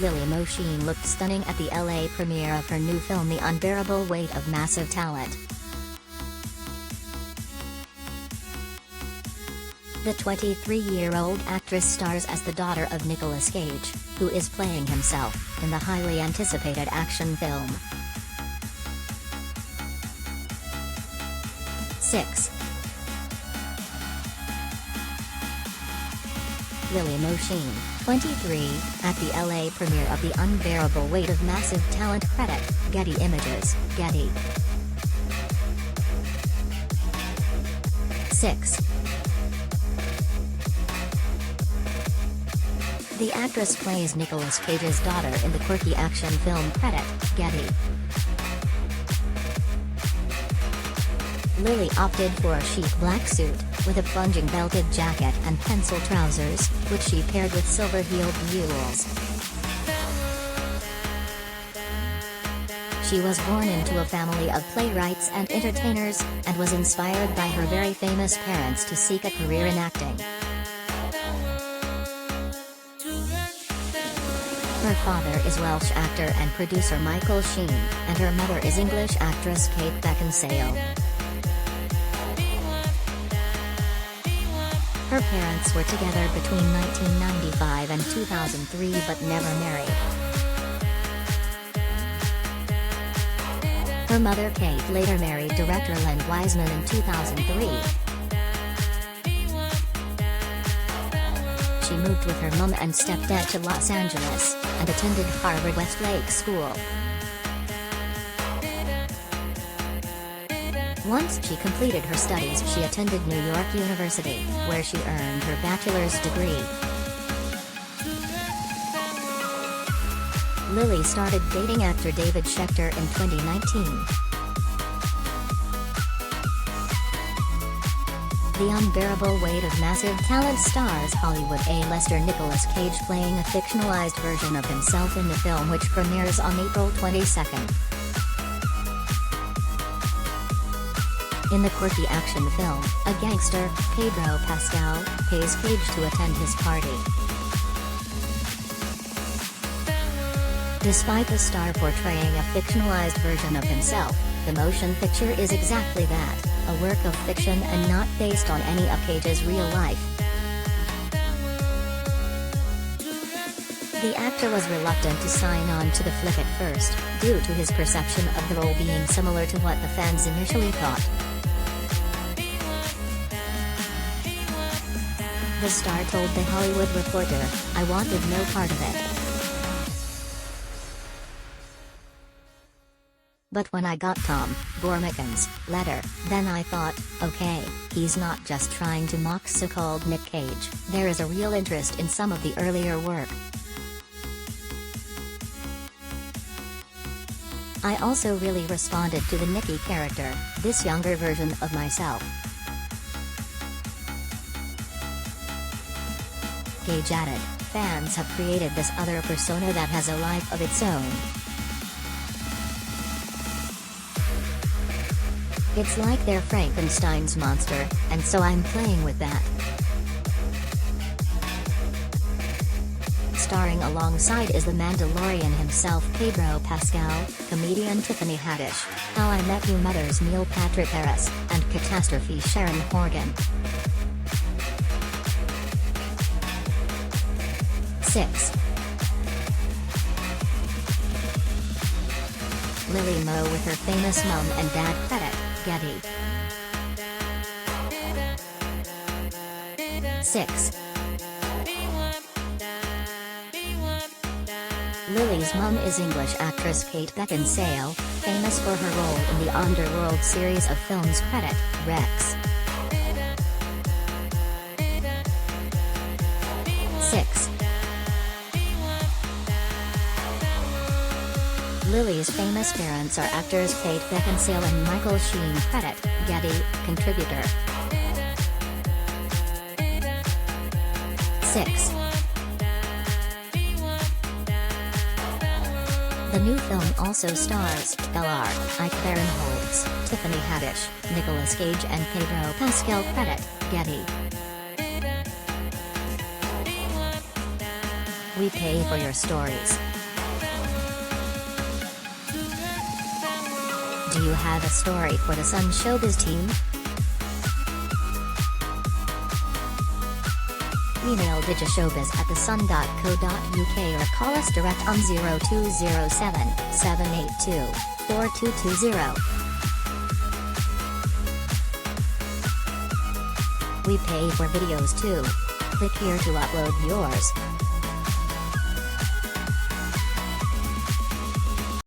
Mo Sheen looked stunning at the LA premiere of her new film The Unbearable Weight of Massive Talent. The 23-year-old actress stars as the daughter of Nicolas Cage, who is playing himself, in the highly anticipated action film. 6. Mo Sheen, 23, at the LA premiere of The Unbearable Weight of Massive Talent. Credit, Getty Images, Getty. 6. The actress plays Nicolas Cage's daughter in the quirky action film Credit, Getty. Lily opted for a chic black suit, with a plunging belted jacket and pencil trousers, which she paired with silver-heeled mules. She was born into a family of playwrights and entertainers, and was inspired by her very famous parents to seek a career in acting. Her father is Welsh actor and producer Michael Sheen, and her mother is English actress Kate Beckinsale. Her parents were together between 1995 and 2003 but never married. Her mother Kate later married director Len Wiseman in 2003. She moved with her mom and stepdad to Los Angeles, and attended Harvard Westlake School. Once she completed her studies, she attended New York University, where she earned her bachelor's degree. Lily started dating actor David Schechter in 2019. The Unbearable Weight of Massive Talent stars Hollywood A-lister Nicolas Cage playing a fictionalized version of himself in the film, which premieres on April 22nd. In the quirky action film, a gangster, Pedro Pascal, pays Cage to attend his party. Despite the star portraying a fictionalized version of himself, the motion picture is exactly that, a work of fiction and not based on any of Cage's real life. The actor was reluctant to sign on to the flick at first, due to his perception of the role being similar to what the fans initially thought. The star told The Hollywood Reporter, "I wanted no part of it. But when I got Tom Gormican's letter, then I thought, okay, he's not just trying to mock so-called Nick Cage, there is a real interest in some of the earlier work. I also really responded to the Nicky character, this younger version of myself." Cage added, "Fans have created this other persona that has a life of its own. It's like they're Frankenstein's monster, and so I'm playing with that." Starring alongside is the Mandalorian himself Pedro Pascal, comedian Tiffany Haddish, How I Met Your Mother's Neil Patrick Harris, and Catastrophe Sharon Horgan. 6. Lily Mo with her famous mom and dad. Credit, Getty. 6. Lily's mom is English actress Kate Beckinsale, famous for her role in the Underworld series of films Credit, Rex. 6. Lily's famous parents are actors Kate Beckinsale and Michael Sheen. Credit, Getty, contributor. 6. The new film also stars L.R. Ike Barinholtz, Tiffany Haddish, Nicolas Cage and Pedro Pascal. Credit, Getty. We pay for your stories. Do you have a story for the Sun Showbiz team? Email digishowbiz@thesun.co.uk or call us direct on 0207 782 4220. We pay for videos too. Click here to upload yours.